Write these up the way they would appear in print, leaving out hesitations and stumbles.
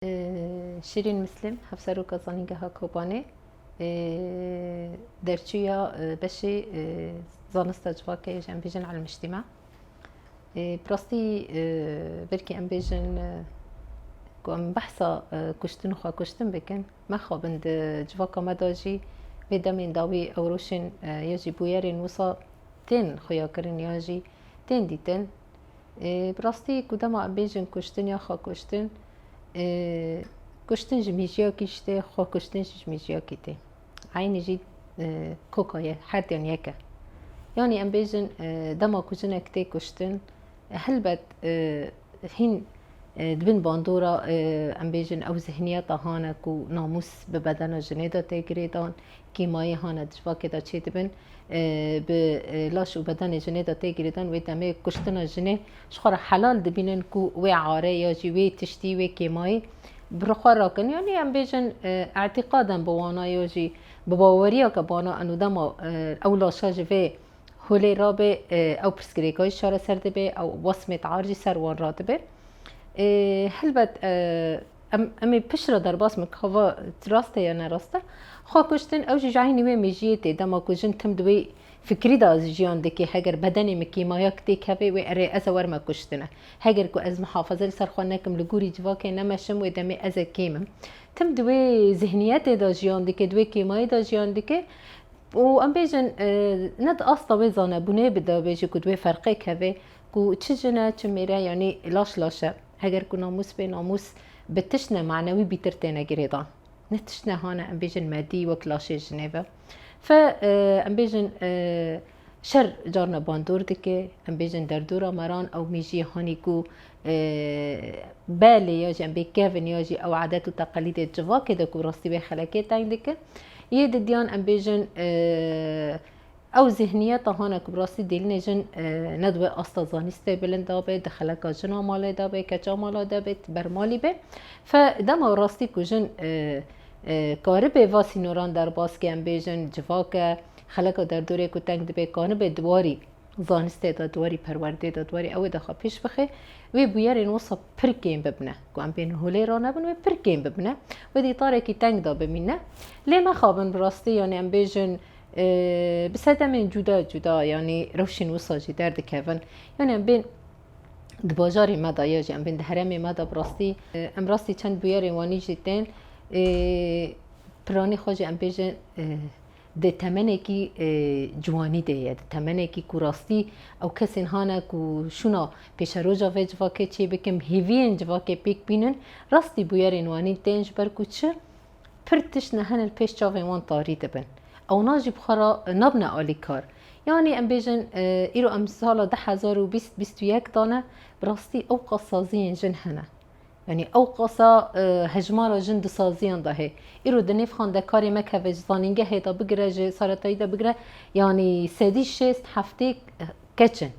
شیرین مسلم هفسرو کازانیگه ها کوبانه درچویا بشی زانست جواکه جن بیجن على المجتمع براستي بركي ام بيجن قام بحثا كشتن خا كشتن بكن ما خابند جواكا مداجي بدا من داوي اوروشن يجي بويرين وصا تين خيا كرن يجي تين ديتن براستي قدما ام بيجن كشتن يا خا كشتن کشتن جمیجیا کیشته خو کشتن جمیجیا کیته عین جید کوکایه هر دیان یکه یعنی ام بیجن دما کجنه کته کشتن هلبت هین دبن باندورا ام بیجن او ذهنیت هانا کو ناموس به بدن جنیدا تگریدان کیمایی هانا دشوا که دا چی دبن به لاش و بدن جنیدا تگریدان و دمه کشتن جنه شخور حلال دبینن کو و عاره یا جی و تشتی و کیمایی برخور راکن یعنی ام بیجن اعتقادا بوانا یا جی بباوریا که بانا انو دما او لاشا جوه هولی را به او پرسکریکای شاره سرده به او واسمت عارجی سروان راده به هلبت امی پش را در باس مکهوا راسته یا نراسته خواه کشتن او جایی نوی میجیه دما کجن تم دوی فکری دا از جیان دکی هگر بدنی مکیمایا کتی که و اره از ورما کشتنه هگر کو از محافظه سرخوان نکم لگوری جواکه نمشم و دمی از کیمم تم دوی ذهنیت دا جیان دکی دوی کیمای دا جیان دکی و ام بیجن ند اصلا وزانه بونه بدا بیجی که دوی فرقه که کو چه جنه چه میره یعنی لاشه هگر کو ناموس به ناموس بتشنه معنوی بیتر تینه گریدان نتشنه هانه ام بیجن مادی و کلاشه جنیوه ام بیجن شر جارنا باندور دکه ام بیجن در دورا مران او میجی هانی کو بالی یا جی ام بی کهون یا جی او عادت و تقالید جواکه دکو راستی به خلکه تاین دکه یه دیان ام بیجن او ذهنیت هانا کبراسی دیل نجن ندوه استازانیسته بلند دابه دخلکا جنا ماله دابه کچا ماله دابه برمالی به فدما راستی کجن کاره به واسی نوران در باس که ام بیجن جواکه خلکا در دوره کو تنگ دبه کانه به دواری زانسته دا دواری پرورده دا دواری او دخوا پیش بخه و بویرین وصا پرکیم ببنه که ام بین هولی را نبن و پرکیم ببنه و دی طاره که تنگ دا بمینه لیما خوابن براستی یعنی ام بیجن بساده من جدا یعنی روشن وصاجی درد کهون یعنی ام بین دباجاری مدا یا جی ام بین دهرمی مدا براستی ام راستی چند بویرین وانی جدین پرانی خوش ام بیجن ده تمنه کی جوانی ده ده تمنه کی کوراستی او کسین هانا کو شونا پیش روزا و جواکه چی بکم هیوین جواکه پیک بینن راستی بویرین وانی تنج بر کوچه پرتش نهن الپیش جاوین وان تاری دبن او ناجی بخارا نبنه آلی کار یعنی ام بیجن ایرو ام سالا 2021 دانه براستی او قصازین جن هنه یعنی او قصا هجمارا جن دسازیان دهه ایرو دنیف خانده کاری مکه و جزانینگه هیدا بگره جه سارتایی دا بگره یعنی سدی شست هفته کچن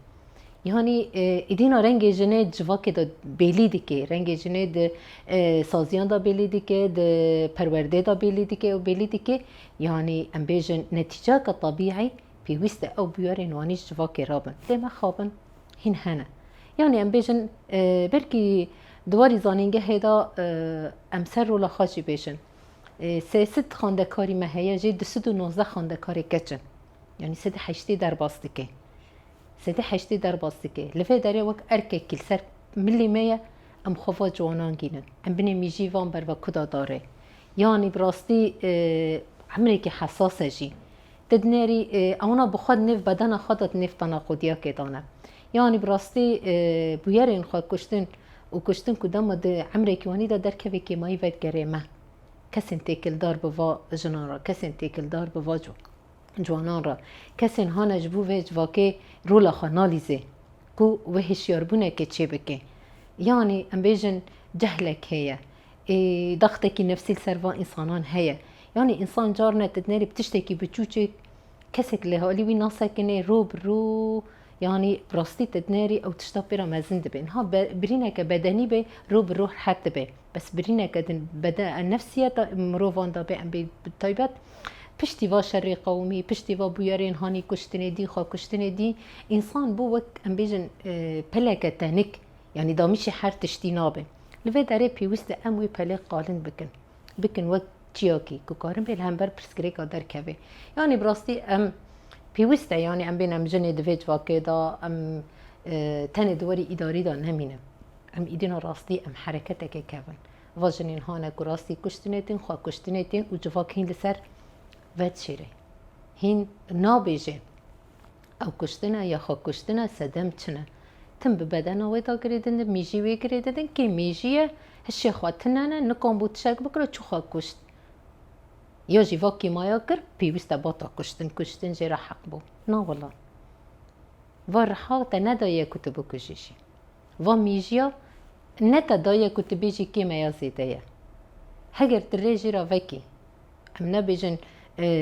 یعنی ایدینا رنگ جنه جواکه دا بیلی دیگه رنگ جنه دا سازیان دا بیلی دیگه دا پرورده دا بیلی دیگه و بیلی دیگه یعنی ام بیجن نتیجه که طبیعی پیوسته او بیارین وانیش جواکه رابن دیما خوابن هین هنه یعنی ام بیجن برکی دواری زانینگه هیدا امسر رولا خاشی بیشن سه خانده کاری مهیه جی 219 خانده کاری کچن یعنی 380 در باستیکه 380 در باستیکه لفه داره وک ارکه کل سر ملی میه ام خوفا جوانان گینن ام بینه میجی وان بر و کدا داره یعنی براستی عمری که حساسه جی تدنیری اونا بخواد نف بدن خودت نف تناقضیا که دانه یعنی براستی بویرین خواه کشتن و کشتن کدام ده عمری که وانی دا در که که مایی وید گره ما کسین تیکل دار بوا جنان را کسین تیکل دار بوا جوانان را کسین ها نجبو ویج واکه رولا خانالیزه کو و هشیاربونه که چه بکه یعنی ام بیجن جهلک هیا ضغطکی نفسی سروا انسانان هیا یعنی انسان جارنه تدنری بتشتکی بچوچه کسک لحالی وی ناسا کنه رو یعنی براستی تدنری او تشتا پیرا مزند بین ها برینه که بدنی به رو به روح حد به بس برینه که بدن نفسیت مروفان دا به ام بی طیبت پشتی و شر قومی پشتی و بویارین هانی کشتنه دی خواه کشتنه دی انسان بو وقت ام بیجن پلکه تنک یعنی دامیش هر تشتی نابه لوی داره پیوست اموی پله قالن بکن وقت چیاکی که کارم بیل هم بر پرسکری که در که یعنی براستی پیوسته یعنی بین جن دویج واقع دا تن دوری اداری دا نمینه ایدینا راستی حرکت که کهون واجنین هانه که راستی کشتنیتین خواه کشتنیتین و جواک هین لسر ود شیره هین نابیجه او کشتنه یا خواه کشتنه سدم چنه تم به بدن آوی دا گریدن میجی وی گریدن که میجیه هشی خواه تنانه نکان بود شک بکره چو خواه کشت یا جیوا کیمایا کر پیوسته با تا کشتن جیرا حق بو نه والله و رحا تا ندایه کتبو کشیشی و میجیا نتا دایه کتبیجی کیمایا زیده هگر تره جیرا وکی ام نبیجن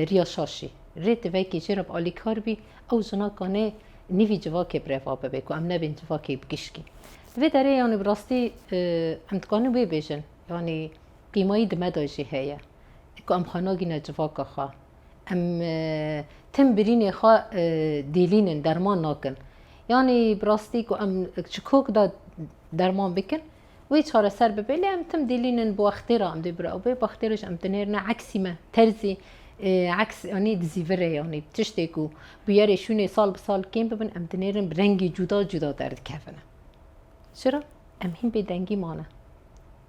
ریا شاشی ریت وکی جیرا بالی کار بی او جنا کانه نیوی جواکی بروا ببکو ام نبین جواکی بگشکی و داره یعنی براستی امتکانه بی بیجن یعنی قیمایی دمه دایجی هیه که ام خاناگی نجواک خواه ام تم برینی خواه دیلینن درمان ناکن یعنی براستی که ام چکوک دا درمان بکن وی چاره سر ببیلی ام تم دیلینن با اختیره ام دی برا او بی با اختیرش ام تنیرنا عکسی ما ترزی عکس یعنی دزیوره یعنی تشتی که بیاره شونه سال بسال کم ببین ام تنیرن برنگی جدا درد کفنه چرا؟ ام هین بی دنگی مانه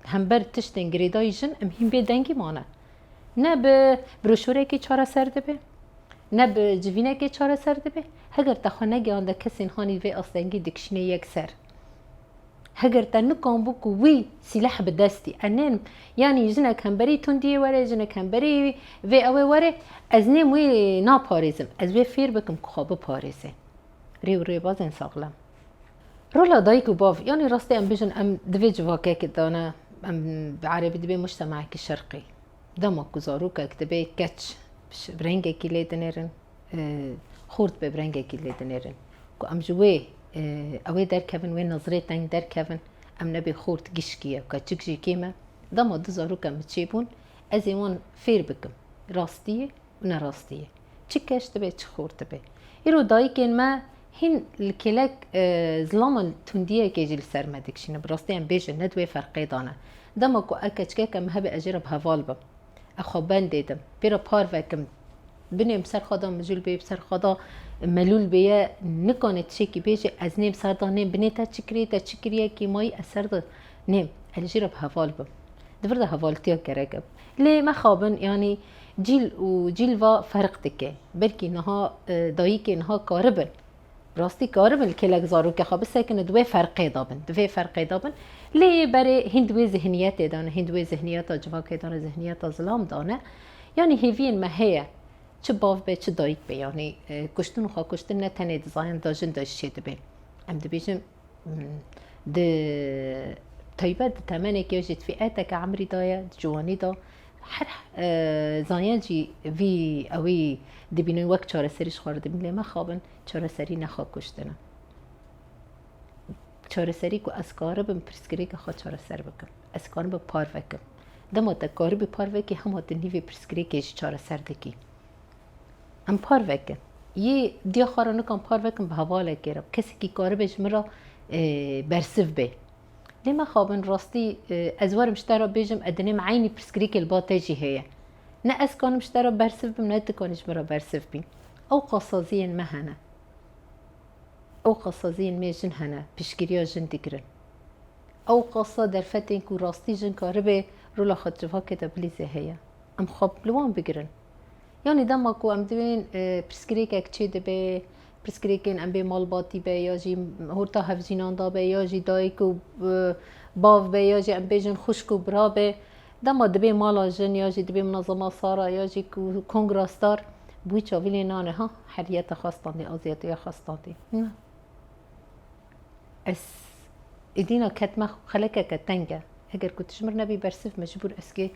هم بر تشتن گریدای جن ام هین بی دنگی مانه نه به بروشوره که چاره سر دبه نه به جوینه که چاره سر دبه هگر تا خانه گیانده کسی هانی وی اصلنگی دکشنه یک سر هگر تا نکان بو که وی سلاح به دستی انن یعنی جنه کم بری تندیه وره جنه کم بری وی اوه وره از نیم وی نا پاریزم از وی فیر بکم که خواب پاریزه ری بازن ساغلم رولا دایک و باف یعنی راستی ام بیجن ام دوی جواکه که دانه ام بعربی دبی مجتمعی که شرقی دما کزاروکا کتبه کچ برنگه کی لیدنرن خورد به برنگه کی لیدنرن کو ام جوی اوی در کفن و نظری تنگ در کفن ام نبی خورد گشکیه که چکجی کیمه دما دزاروکا مچیبون از ایوان فیر بکم راستیه و نراستیه چکش تبه چه خورد تبه ایرو دایی که ما هین الکلک ظلام تندیه که جل سر مدکشینه براستی ام بیجن ندوی فرقی دانه دما کو اکچکه که مهب اجرب هوال بم اخو بندیدم بیرا پار وکم بنیم سر خدا مجول بی سر خدا ملول بیه نکنه چکی بیجه از نیم سر دا نیم بنی تا چکریه که مایی اثر دا نیم اجرا بحوال بم دفرده حوالتیا کرگم لی ما خوابن یعنی جیل و فرق دکه بلکی نها دایی که نها کاربن راستی کاربن که لگزارو که خواب سکن دوی فرقی دابن لی برای هندوی ذهنیت دانه هندوی ذهنیت جواکی دانه ذهنیت ظلام دانه یعنی هیوین مهیه چه باف به چه دایک به یعنی کشتن خواه کشتن نتنه دزاین داجن داشته به ام دبیجم ده طيبات تمانه که جت فئات که عمری دایا جوانی دا هر زاین جی وی اوی دبینون وقت چاره سریش خورده میله ما خوابن چاره سری نخواه کشتنه چاره سری که از کاره بم پرسکری که خود چاره سر بکن از کاره به پار وکم دما تا کاره به پار وکی همه نیوی پرسکری که چاره سر دکی ام پار وکم یه دیا خارانه کم پار وکم به حواله کرم کسی که کاره بهش مرا برسف به لما خوابن راستی از وارم شترا بیجم ادنیم عینی پرسکری که الباته جی هیه نه از کانم شترا برسف بم نه تکانش مرا برسف بیم او قصازین مهنه او قصازین می جن هنه پیشگیری جن دیگرن او قصا در فتین کو راستی جن کاره به رولا خود جوها که دبلیزه هیا ام خواب لوان بگیرن یعنی دما کو ام دوین پیشگیری که چی دبه پیشگیری که ام به مال باتی به یا جی هورتا هفزینان دا به یا جی دای کو باو به یا جی ام به جن خوشکو برا به دما دبه مالا جن یا جی دبه منظمه سارا یا جی کو کنگراستار بوی چاویلی نانه ها حریت خواستاندی آزیتی خواستاندی نه اس ایدینا کتمه خلکه کتنگه اگر کتش مر نبی برسف مجبور اسکی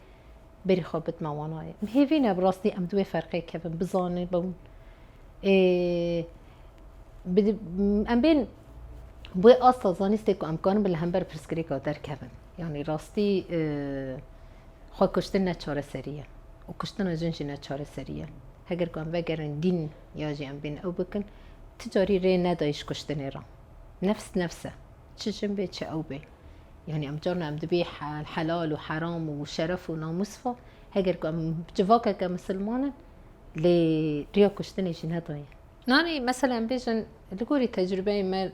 بری خوابت موانایه مهیوینه براستی ام دوی فرقی که بزانه بون ام بین بوی آستا زانسته که امکان بله هم بر پرسکری که در کبن یعنی راستی خواه کشتن نچاره سریه و کشتن جنشی نچاره سریه اگر که ام بگرن دین یا جی ام بین او بکن تجاری ری ندایش کشتنه را نفسه چه جنبه چه او به يعني ام جارنا ام دبيح الحلال وحرام وشرف وناموس فا هاجر كم جواكا كمسلمان لريا كشتني جنها ضايع ناني مثلا بيجن لقوري تجربة ما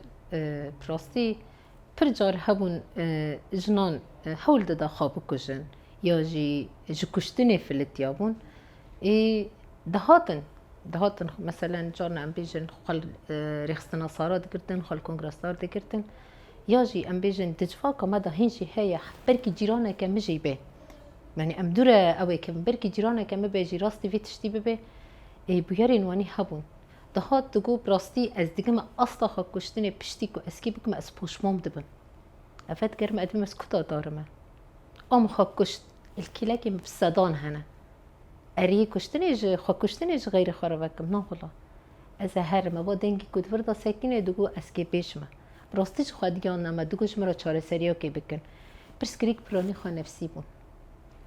براستي برجار هبون جنان حول دا خابو كجن ياجي كشتني في الاتيابون دهاتن مثلا جارنا ام بيجن خل ريخستنا صارات كرتن خل كونغرسار دكرتن ياجي ام بيجن تجفاكا مادا هنشي هيا بركي جيرانا كمجي به يعني ام دورة اوي كم بركي جيرانا كم بيجي راستي في تشتي ببه بيارين واني هبون دهات تقو براستي از دقم اصلا خا كشتني بشتيكو اسكي بكم اس بوشمام دبن افاد كرم ادم اسكوتا دارما ام خا كشت الكلاكي بسادان هنا اري كشتنيج خا كشتنيج غير خرابكم نا والله از هر ما با دنگی کد فردا سکینه دگو اسکی پیشما براستیش خودیان نما دگوش مرا چاره سریا که بکن پرسکریک پرانی خا نفسی بون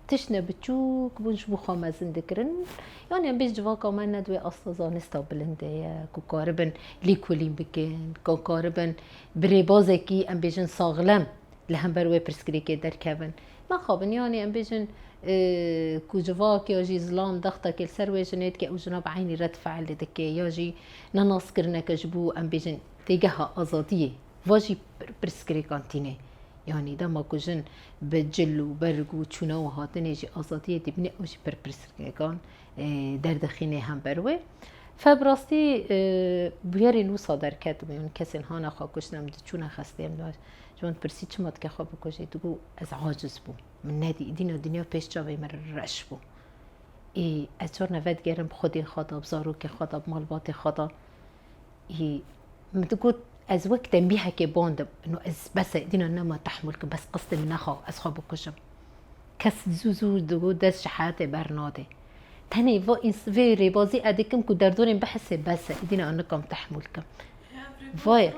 تشنه بچوک بونش بو خامزن دکرن يعني ام بيج جواكا ما ندوي اصلا زانستا بلنده كو كاربن ليكولين بكن كو كاربن بريبازكي ام بيجن صاغلم لهم بروي برسكريكي در كابن ما خابن يعني ام بيجن كو جواكا يجي ظلام ضغطه كل سروي جنيت كي او جناب عيني رد فعل دكي يجي نناس كرنا كجبو ام بيجن تيجها ازاديه واجي برسكريكانتيني يعني دما كوجن بجل وبرق وچونا وهاتن يجي ازاديه تبني اوش برسكريكان در دخینه هم بروه فبراستی بیاری نو صادر کرد میون کسی هانا خواه کشنم چون خستیم داشت جوان پرسی چمات که خواه بکشه تو از عاجز بو من ندی دین و دنیا پیش جاوی مر رش بو از چور نوید گرم خودی خدا بزارو که خدا مالبات خدا متقول از وقت تنبیه که باند انه از بس دینا نما تحمل که بس قصد من نخوا از خواه بکشم کس زوزو دو دست شحات برناده تاني في ريبازي اديكم كو دردورين بحس بس ادينا انكم تحملكم فاي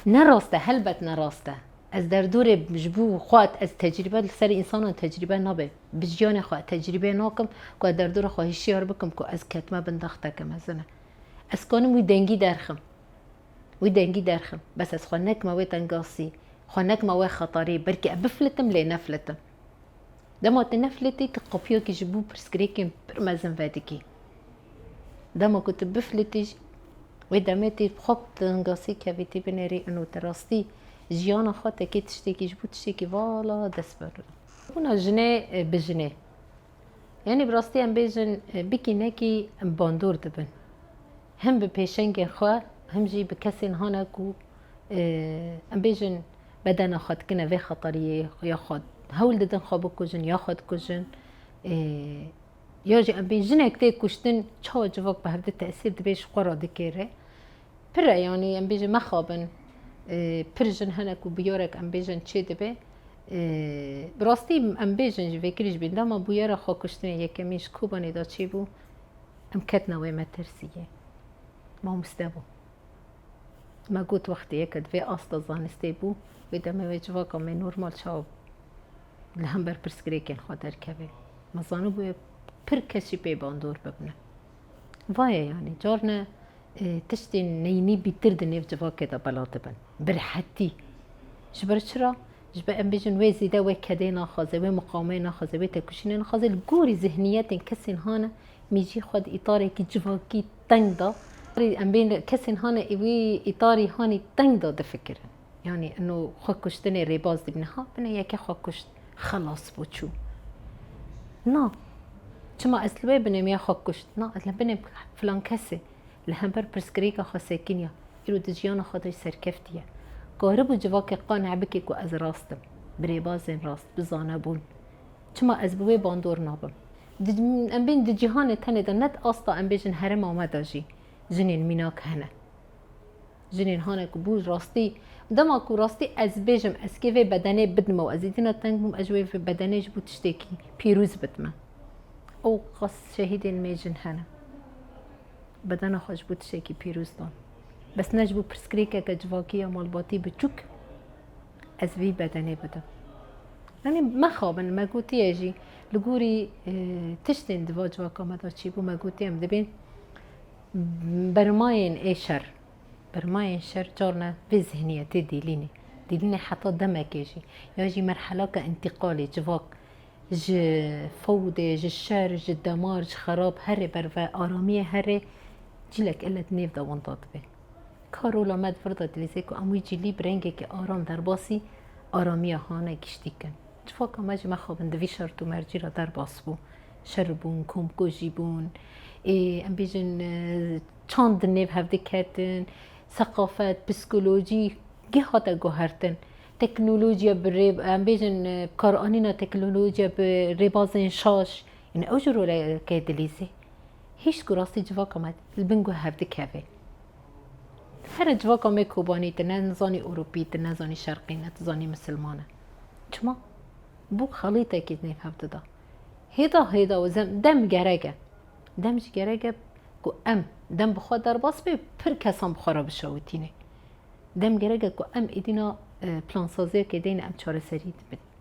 نراسته هلبت نراسته از دردور بجبو خوات از تجربه سر انسان تجربه نبه بجيان خو تجربه ناكم كو دردور خو هشيار بكم كو از كتمه بندختكم ازنه از كانم وي دنگي درخم بس از خنك ما وي تنقاسي خنك ما وي خطري بركي ابفلتم لنفلتم دما تنفلتي تقبيو كي جبو برسكريكي برمزن فادكي دما كنت بفلتي ودمتي بخب تنقاسي كافيتي بنري انو تراستي جيانا خاطة كي تشتكي جبو تشتكي فالا دسبر هنا جنة بجنة يعني براستي ام بيجن بكي ناكي باندور دبن هم ببيشنگ خواه هم جي بكسين هاناكو ام بيجن بدنا خد كنا في خطرية ياخد هول ددن خابو كوجن ياخد كوجن ياجي ام بيجن كتير كشتن چاو جواك بهبد تأثير دبيش قرا دكيره برا يعني ام بيجن ما خابن برجن هناكو بيورك ام بيجن چه دبه براستي ام بيجن جي فكريش بين داما بيورا خا كشتن يكميش كوباني دا چي بو ام كتنا وي مترسيه ما مستبو ما قلت وقت يكد في أصلا زانستي بو وإذا ما وجواكا من نورمال شاب لهم بر برسكريكين خاطر كبه ما زانو بو پر كشي بي باندور ببنه وايا يعني جارنا تشتي نيني بيترد نيف جواكا دا بلاتبن برحتي جبر چرا جبا ام بيجن وي زيدا وي كدينا خازي وي مقامينا خازي وي تكوشينين خازي الجوري ذهنياتين كسين هانا ميجي خد إطاري كي جواكي تندا ام بين كسين هانا ايوي اطاري هاني تندا دفكر يعني انه خكشتني ريباز دي بنها بنا ياك خكشت خلاص بوچو نا چما اسلوي بنم يا خكشت نا اصلا بنم فلان كسي لهم بر برسكريكا خسكينيا يرو دجيانا خاطر سركفتيه قارب جواك قانع بكي كو از راستم بريباز راست بزانبون چما از بوي باندور نابم ام بين دجيهان تنه دنت اصلا ام بيجن هرم اومداجي جنين ميناك هنا جنين هانا كبو راستي دما كو راستي از بيجم اسكي في بدني بدما وازيدنا تنقم اجوي في بدني جبو تشتكي بيروز بتما او قص شهيدين ميجن هنا بدنا خوش بو تشتكي بيروز دان بس نجبو برسكريكا كجواكيا مالباتي بچوك از في بدني بدا يعني ما خابن ما قوتي يجي لغوري تشتين دوا جواكا مدا تشيبو ما قوتي ام دبين برماين اي شر برماين شر جارنا في ذهنية ديليني دیدین حتی دمکشی یا جی مرحله که انتقالی جواک ج فوده ج شر ج دمار ج خراب هره بر و آرامی هره جیلک الت نیو دوان داد به کارولا مد فردا دلیزه که اموی جیلی برنگه که آرام در باسی آرامی هانه گشتی کن جواک اماج مخابن دوی شرط و مرجی را در باس بو شر بون کم کجی بون ام بیجن چاند نیو هفته کردن ثقافت پسیکولوژی گه هاتا گوهرتن تکنولوژیا بر ام بیجن کارانینا تکنولوژیا بر بازن شاش این اوجرو که دلیزه هیچ گراستی جواک آمد البنگو هفته کفه هر جواک آمد کوبانی تنزانی اروپی تنزانی شرقی نتزانی مسلمانه چما بو خلیطه که نیف هفته دا هیدا و دم گرگه دمش گرگه کو ام دم بخواد در باس به پر کسان بخورا بشوتینه دم گرگه کو ام ایدینا پلان سازی که دین ام چاره سرید بده